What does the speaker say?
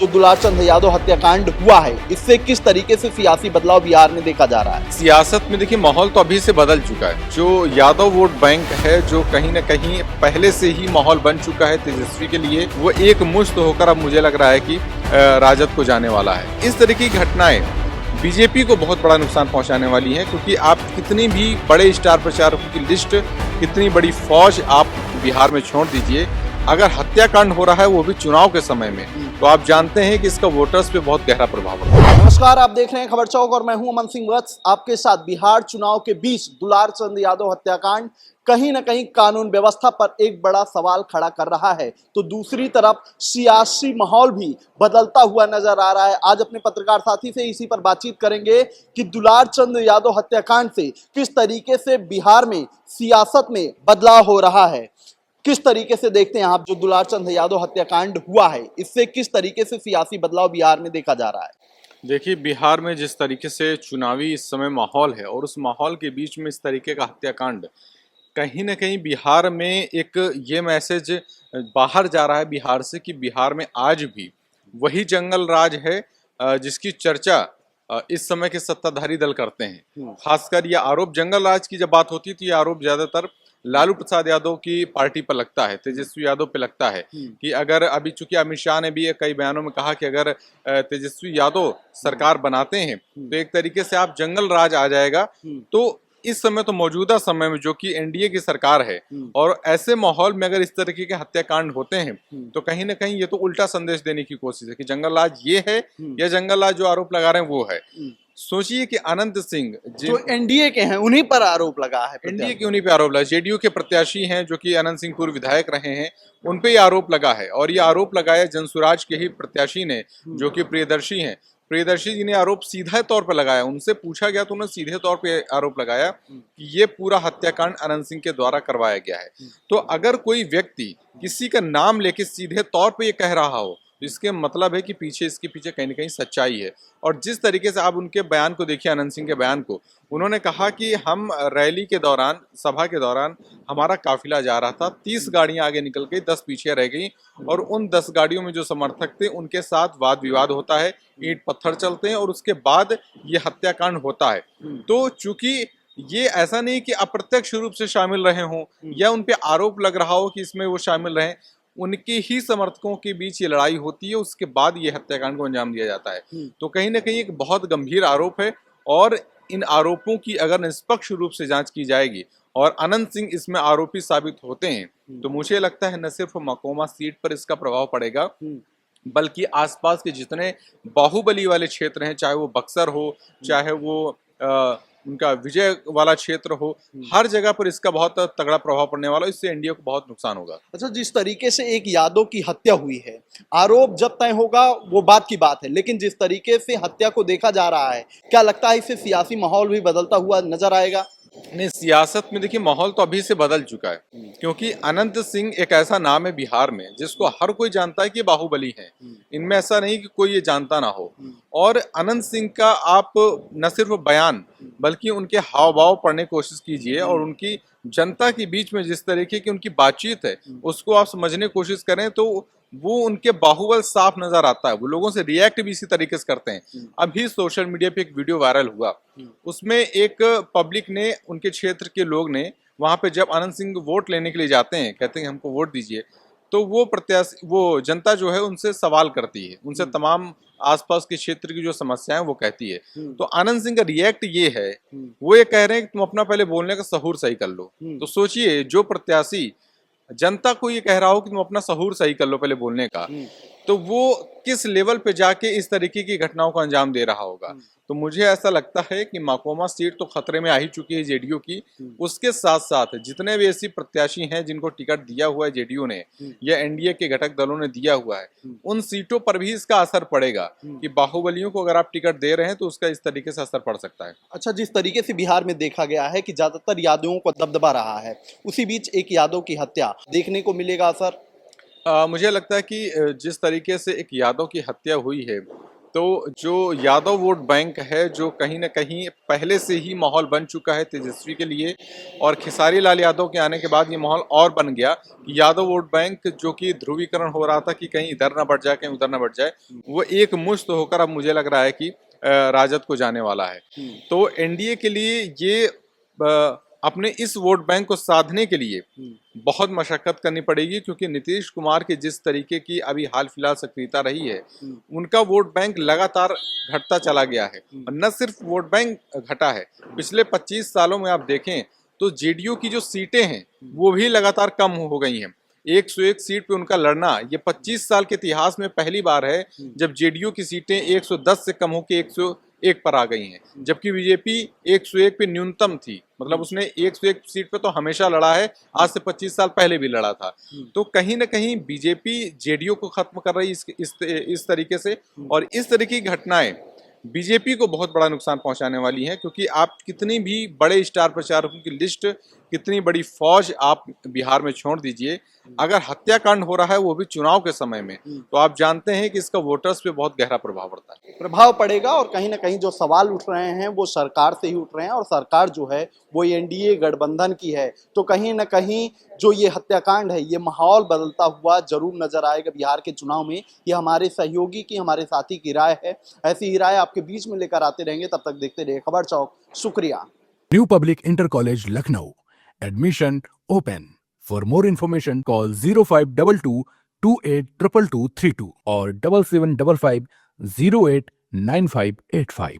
जो दुलारचंद यादव हत्याकांड हुआ है, इससे किस तरीके से सियासी बदलाव बिहार में देखा जा रहा है? सियासत में देखिए माहौल तो अभी से बदल चुका है। जो यादव वोट बैंक है, जो कहीं न कहीं पहले से ही माहौल बन चुका है तेजस्वी के लिए, वो एक मुश्त होकर अब मुझे लग रहा है कि राजद को जाने वाला है। इस तरह की घटनाएं बीजेपी को बहुत बड़ा नुकसान पहुंचाने वाली है, क्योंकि आप कितनी भी बड़े स्टार प्रचारकों की लिस्ट, कितनी बड़ी फौज आप बिहार में छोड़ दीजिए, अगर हत्याकांड हो रहा है वो भी चुनाव के समय में, तो आप जानते हैं कि इसका वोटर्स पे बहुत गहरा प्रभाव पड़ेगा। नमस्कार, आप देख रहे हैं खबर चौक और मैं हूं अमन सिंह वत्स आपके साथ। बिहार चुनाव के बीच दुलारचंद यादव हत्याकांड कहीं न कहीं कानून व्यवस्था पर एक बड़ा सवाल खड़ा कर रहा है, तो दूसरी तरफ सियासी माहौल भी बदलता हुआ नजर आ रहा है। आज अपने पत्रकार साथी से इसी पर बातचीत करेंगे कि दुलारचंद यादव हत्याकांड से किस तरीके से बिहार में सियासत में बदलाव हो रहा है, किस तरीके से देखते हैं आप जो दुलारचंद यादव हत्याकांड हुआ है, इससे किस तरीके से सियासी बदलाव बिहार में देखा जा रहा है? देखिए, बिहार में जिस तरीके से चुनावी इस समय माहौल है और उस माहौल के बीच में इस तरीके का हत्याकांड, कहीं न कहीं बिहार में एक ये मैसेज बाहर जा रहा है बिहार से कि बिहार में आज भी वही जंगल राज है जिसकी चर्चा इस समय के सत्ताधारी दल करते हैं। खासकर ये आरोप जंगल राज की जब बात होती है तो ये आरोप ज्यादातर लालू प्रसाद यादव की पार्टी पर लगता है, तेजस्वी यादव पे लगता है कि अगर अभी चूंकि अमित शाह ने भी कई बयानों में कहा कि अगर तेजस्वी यादव सरकार बनाते हैं तो एक तरीके से आप जंगल राज आ जाएगा। तो इस समय तो मौजूदा समय में जो कि एनडीए की सरकार है और ऐसे माहौल में अगर इस तरीके के हत्याकांड होते हैं तो कहीं ना कहीं ये तो उल्टा संदेश देने की कोशिश है कि जंगल राज ये है या जंगल राज जो आरोप लगा रहे हैं वो है। सोचिए कि अनंत सिंह जो एनडीए के हैं उन्हीं पर आरोप लगा है, एनडीए के उन्हीं पे आरोप लगा, जेडीयू के प्रत्याशी हैं जो कि अनंत सिंह पूर्व विधायक रहे हैं, उन पे ये आरोप लगा है। और ये आरोप लगाया जनसुराज के ही प्रत्याशी ने जो कि प्रियदर्शी हैं, प्रियदर्शी जी ने आरोप सीधा तौर पर लगाया। उनसे पूछा गया तो उन्होंने सीधे तौर पे आरोप लगाया कि ये पूरा हत्याकांड अनंत सिंह के द्वारा करवाया गया है। तो अगर कोई व्यक्ति किसी का नाम लेके सीधे तौर पे ये कह रहा हो तो इसके मतलब है कि पीछे इसके पीछे कहीं ना कहीं सच्चाई है। और जिस तरीके से आप उनके बयान को देखिए, अनंत सिंह के बयान को, उन्होंने कहा कि हम रैली के दौरान, सभा के दौरान हमारा काफिला जा रहा था, 30 गाड़ियां आगे निकल गई, 10 पीछे रह गई और उन 10 गाड़ियों में जो समर्थक थे उनके साथ वाद विवाद होता है, ईंट पत्थर चलते हैं और उसके बाद ये हत्याकांड होता है। तो चूंकि ये ऐसा नहीं कि अप्रत्यक्ष रूप से शामिल रहे हों या उन पे आरोप लग रहा हो कि इसमें वो शामिल रहे, उनके ही समर्थकों के बीच ये लड़ाई होती है, उसके बाद ये हत्याकांड को अंजाम दिया जाता है। तो कहीं ना कहीं एक बहुत गंभीर आरोप है और इन आरोपों की अगर निष्पक्ष रूप से जांच की जाएगी और अनंत सिंह इसमें आरोपी साबित होते हैं तो मुझे लगता है न सिर्फ मकोमा सीट पर इसका प्रभाव पड़ेगा बल्कि आसपास के जितने बाहुबली वाले क्षेत्र हैं, चाहे वो बक्सर हो, चाहे वो उनका विजय वाला क्षेत्र हो, हर जगह पर इसका बहुत तगड़ा प्रभाव पड़ने वाला है। इससे एनडीए को बहुत नुकसान होगा। अच्छा, जिस तरीके से एक यादव की हत्या हुई है, आरोप जब तय होगा वो बात की बात है, लेकिन जिस तरीके से हत्या को देखा जा रहा है, क्या लगता है इससे सियासी माहौल भी बदलता हुआ नजर आएगा? नहीं, सियासत में देखिए माहौल तो अभी से बदल चुका है, क्योंकि अनंत सिंह एक ऐसा नाम है बिहार में जिसको हर कोई जानता है कि बाहुबली है। इनमें ऐसा नहीं कि कोई ये जानता ना हो। और अनंत सिंह का आप न सिर्फ बयान बल्कि उनके हाव भाव पढ़ने की कोशिश कीजिए और उनकी जनता के बीच में जिस तरीके की उनकी बातचीत है उसको आप समझने की कोशिश करें तो वो उनके बाहुबल साफ नजर आता है। वो लोगों से रिएक्ट भी इसी तरीके से करते हैं। अभी सोशल मीडिया पे एक वीडियो वायरल हुआ, उसमें एक पब्लिक ने, उनके क्षेत्र के लोग ने, वहां पे जब अनंत सिंह वोट लेने के लिए जाते हैं, कहते हैं हमको वोट दीजिए, तो वो प्रत्याशी, वो जनता जो है उनसे सवाल करती है, उनसे तमाम आसपास के क्षेत्र की जो समस्याएं वो कहती है। तो आनंद सिंह का रिएक्ट ये है, वो ये कह रहे हैं कि तुम अपना पहले बोलने का सहूर सही कर लो। तो सोचिए, जो प्रत्याशी जनता को ये कह रहा हो कि तुम अपना सहूर सही कर लो पहले बोलने का, तो वो किस लेवल पे जाके इस तरीके की घटनाओं को अंजाम दे रहा होगा। तो मुझे ऐसा लगता है कि माकोमा सीट तो खतरे में आ ही चुकी है जेडीयू की। उसके साथ साथ जितने भी ऐसी प्रत्याशी हैं जिनको टिकट दिया हुआ है जेडीयू ने या एनडीए के घटक दलों ने दिया हुआ है, उन सीटों पर भी इसका असर पड़ेगा कि बाहुबलियों को अगर आप टिकट दे रहे हैं तो उसका इस तरीके से असर पड़ सकता है। अच्छा, जिस तरीके से बिहार में देखा गया है कि ज्यादातर यादवों को दबदबा रहा है, उसी बीच एक यादव की हत्या देखने को मिलेगा असर? मुझे लगता है कि जिस तरीके से एक यादव की हत्या हुई है तो जो यादव वोट बैंक है, जो कहीं न कहीं पहले से ही माहौल बन चुका है तेजस्वी के लिए, और खेसारी लाल यादव के आने के बाद ये माहौल और बन गया कि यादव वोट बैंक जो कि ध्रुवीकरण हो रहा था कि कहीं इधर ना बढ़ जाए, कहीं उधर ना बढ़ जाए, वो एक मुश्त होकर अब मुझे लग रहा है कि राजद को जाने वाला है। तो एनडीए के लिए ये अपने इस वोट बैंक को साधने के लिए बहुत मशक्कत करनी पड़ेगी, क्योंकि नीतीश कुमार की जिस तरीके की अभी हाल फिलहाल सक्रियता रही है, उनका वोट बैंक लगातार घटता चला गया है। और न सिर्फ वोट बैंक घटा है, पिछले 25 सालों में आप देखें तो जेडीयू की जो सीटें हैं वो भी लगातार कम हो गई हैं। 101 सीट पे उनका लड़ना ये 25 साल के इतिहास में पहली बार है जब जेडीयू की सीटें 110 से कम होकर 101 पर आ गई हैं, जबकि बीजेपी 101 पे न्यूनतम थी। मतलब उसने 101 सीट पे तो हमेशा लड़ा है, आज से 25 साल पहले भी लड़ा था। तो कहीं ना कहीं बीजेपी जेडीयू को खत्म कर रही इस तरीके से, और इस तरीके की घटनाएं बीजेपी को बहुत बड़ा नुकसान पहुंचाने वाली हैं, क्योंकि आप कितनी भी बड़े स्टार प्रचारकों की लिस्ट, कितनी बड़ी फौज आप बिहार में छोड़ दीजिए, अगर हत्याकांड हो रहा है वो भी चुनाव के समय में, तो आप जानते हैं कि इसका वोटर्स पे बहुत गहरा प्रभाव पड़ता है। प्रभाव पड़ेगा, और कहीं ना कहीं जो सवाल उठ रहे हैं वो सरकार से ही उठ रहे हैं, और सरकार जो है वो एनडीए गठबंधन की है। तो कहीं ना कहीं जो ये हत्याकांड है, ये माहौल बदलता हुआ जरूर नजर आएगा बिहार के चुनाव में। ये हमारे सहयोगी की, हमारे साथी की राय है। ऐसी ही राय आपके बीच में लेकर आते रहेंगे, तब तक देखते रहिए खबर चौक। शुक्रिया। New public inter college Lucknow, admission open. For more information call 0522 282232 और 7755 089585।